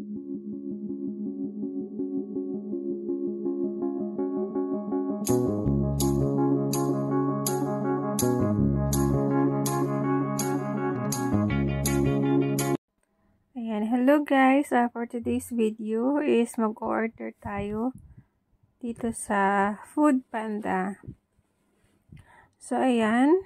Ayan, hello guys, for today's video is mag-order tayo dito sa Food Panda. So ayan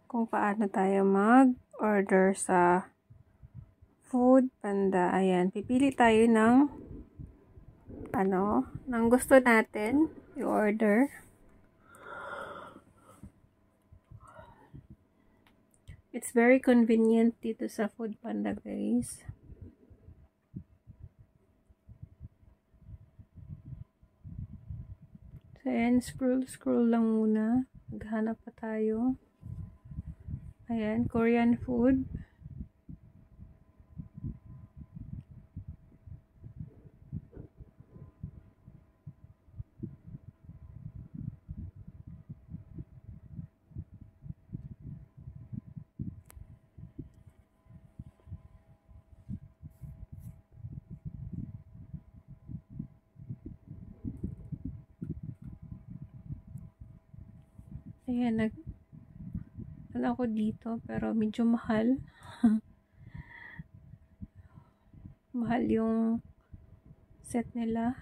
kung paano tayo mag-order sa Food Panda. Ayan, pipili tayo ng ng gusto natin i-order. It's very convenient dito sa Food Panda, guys. So, ayan, scroll lang muna. Maghanap pa tayo. Ayan, Korean food. Ayan, ano ako dito, pero medyo mahal. Mahal yung set nila.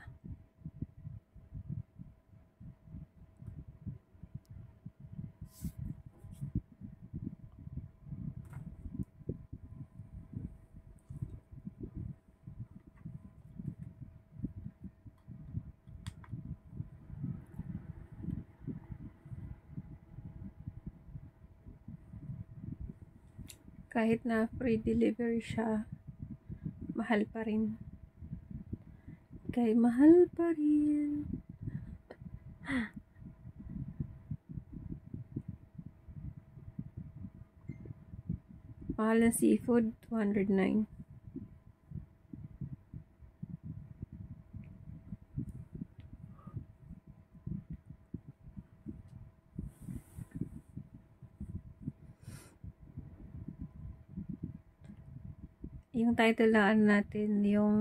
Kahit na free delivery siya, mahal pa rin. Mahal pa rin. Mahal na seafood, 209. Yung title lang natin, yung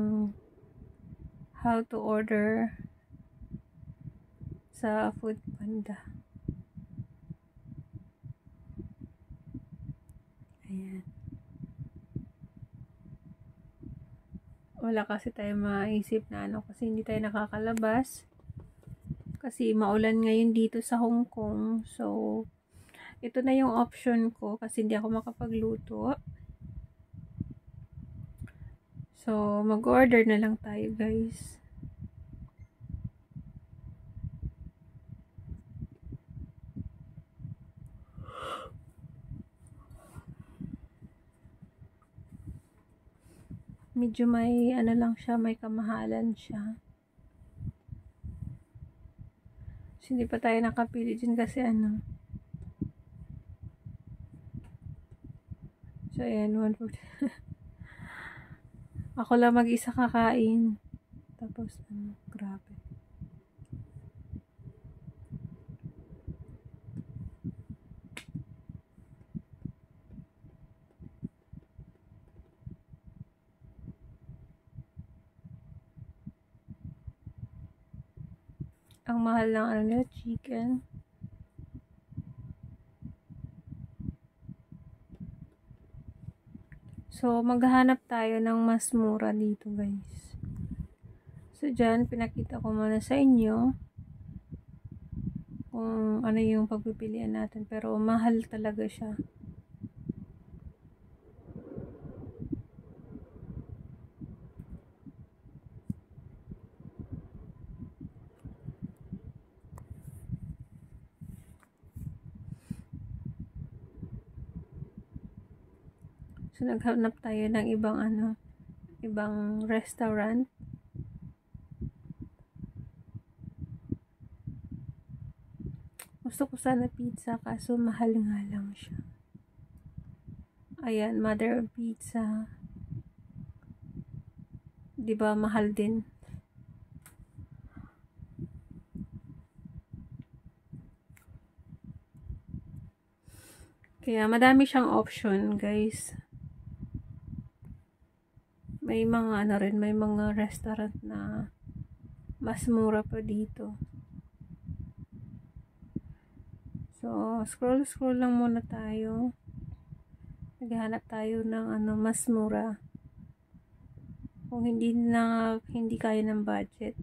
how to order sa Food Panda. Ayan. Wala kasi tayo maisip na kasi hindi tayo nakakalabas. Kasi maulan ngayon dito sa Hong Kong. So, ito na yung option ko kasi hindi ako makapagluto. So, mag-order na lang tayo, guys. Medyo may lang siya, may kamahalan siya. So, hindi pa tayo nakapili din kasi So, ayan, 140. Ako lang mag-isa kakain. Tapos, grabe. Ang mahal ng nila, chicken. So, maghahanap tayo ng mas mura dito, guys. So, dyan, pinakita ko muna sa inyo kung ano yung pagpipilian natin. Pero, mahal talaga siya. So, naghanap tayo ng ibang restaurant. Gusto ko sana pizza, kaso mahal nga lang siya. Ayan, Mother Pizza. Diba, mahal din. Kaya madami siyang option, guys. May mga ano rin, may mga restaurant na mas mura pa dito. So, scroll lang muna tayo. Naghahanap tayo ng ano, mas mura. Kung hindi kaya ng budget.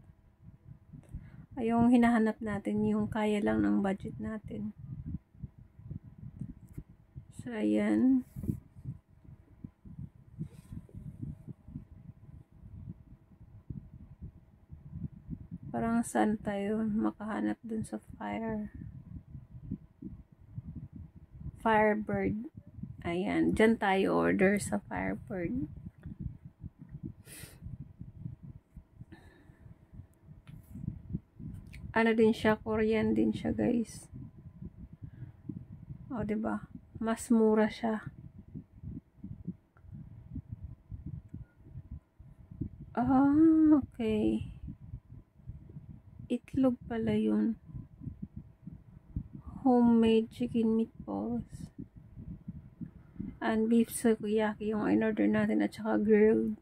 Ay, yung hinahanap natin, yung kaya lang ng budget natin. So, ayan. Parang saan tayo makahanap dun sa Firebird. Ayan, dyan tayo order sa Firebird. Ano din siya, Korean din siya, guys. O, diba? Mas mura siya. Ah, okay. Itlog pala yun. Homemade chicken meatballs. And beef sukiyaki yung in-order natin at saka grilled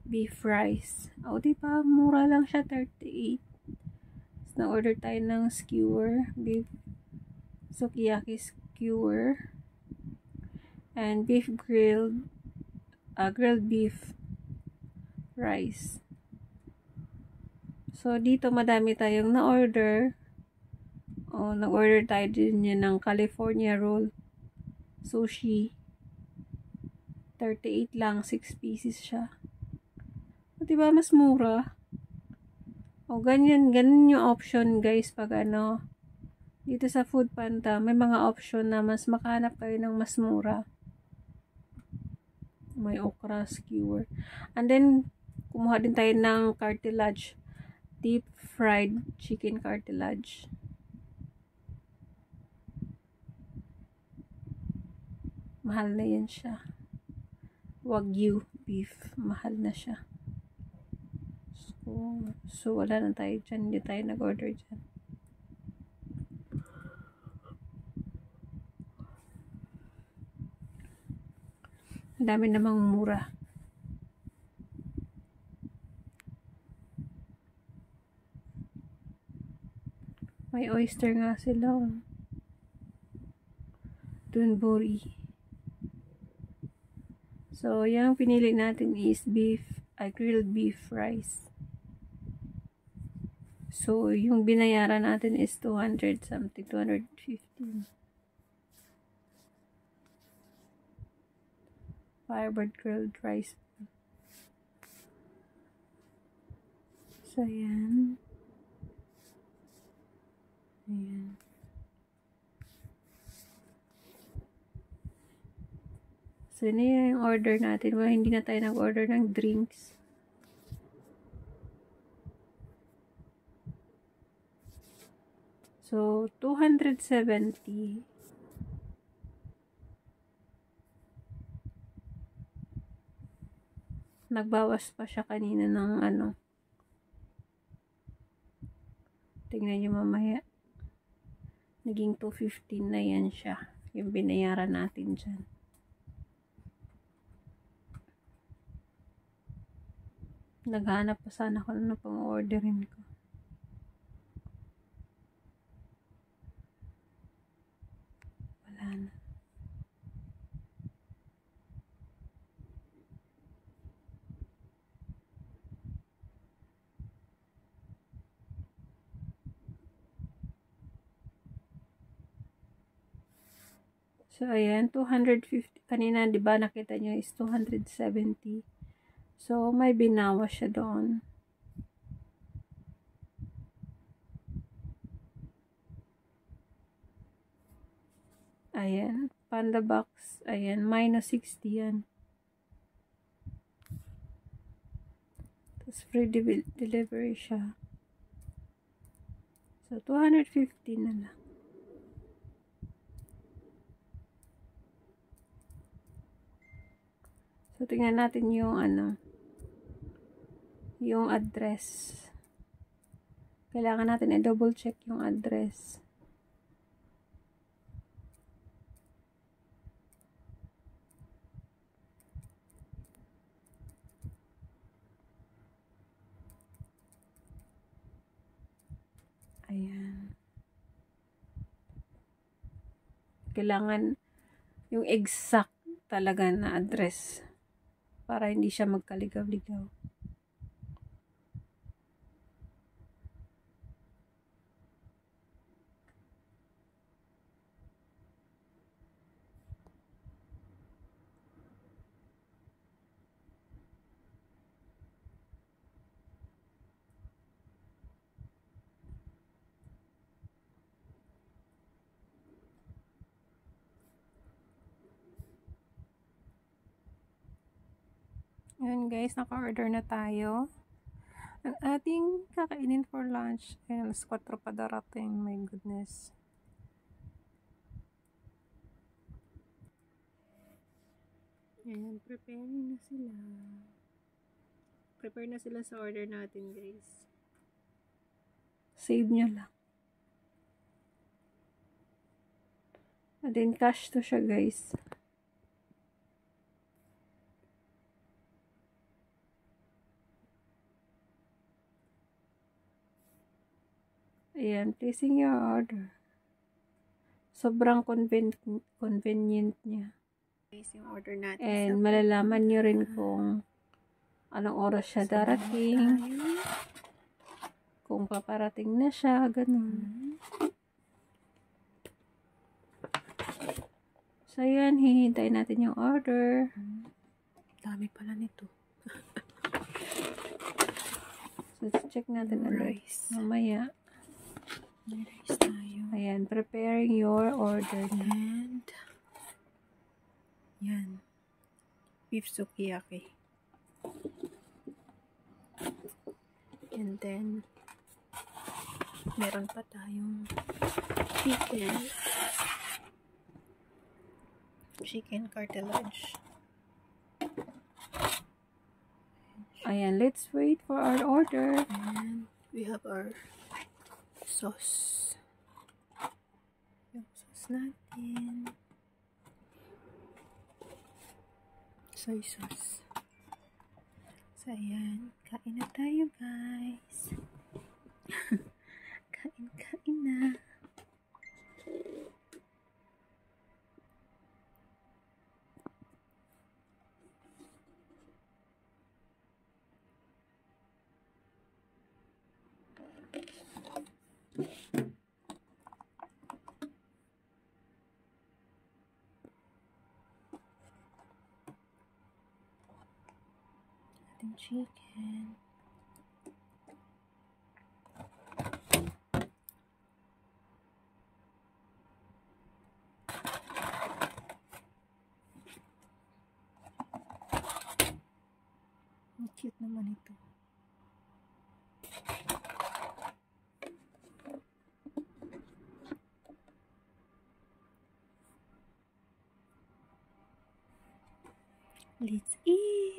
beef rice. O, diba? Mura lang siya, 38. Na-order tayo ng skewer, beef sukiyaki skewer, and beef grilled beef rice. So, dito madami tayong na-order. O, nag-order tayo din yan ng California roll sushi. 38 lang, 6 pieces siya. O, diba mas mura? O, ganyan yung option, guys, pag ano, dito sa Food Panda, may mga option na mas makahanap kayo ng mas mura. May okra skewer. And then, kumuha din tayo ng cartilage. Deep fried chicken cartilage. Mahal na yan siya. Wagyu beef. Mahal na siya. So wala na tayo dyan. Hindi tayo nag-order dyan. Ang dami namang mura. May oyster nga sila. Dunburi. So, yung pinili natin is grilled beef rice. So, yung binayaran natin is 200 something, 215. Firebird grilled rice. So, ayan. Ayan. So, yun yung order natin. Well, hindi na tayo nag-order ng drinks. So, 270. Nagbawas pa siya kanina ng ano. Tingnan nyo mamaya. Naging 215 na yan siya. Yung binayaran natin dyan. Naghanap pa sana ako na pang orderin ko. Wala na. So, ayan, 250. Kanina, di ba, nakita nyo is 270. So, may binawas siya doon. Ayan, Panda Box. Ayan, minus 60 yan. Tapos, free delivery siya. So, 250 na lang. So, tingnan natin yung ano, yung address. Kailangan natin i-double check yung address. kailangan yung exact talaga na address para hindi siya magkaligaw-ligaw. Yun guys, naka-order na tayo. Ang ating kakainin for lunch. Ay, alas 4 pa darating. My goodness. Ayan, preparing na sila. Prepare na sila sa order natin guys. Save nyo lang. And then cash to siya guys. Ayan, placing your order. Sobrang convenient niya. Yung order natin. And malalaman nyo rin kung anong oras siya darating. Kung paparating na siya, ganun. So, ayan, hihintayin natin yung order. Dami pala nito. So, check natin ulit. Mamaya. May rice tayo. Ayan, preparing your order na. And, yan. Beef sukiyaki. And then, meron pa tayong chicken cartilage. Ayan, let's wait for our order. And we have our sauce. Yung sauce natin. Soy sauce. So, ayan. Kain na tayo, guys. Kain na. Ating chicken. Ang cute naman ito. Let's eat!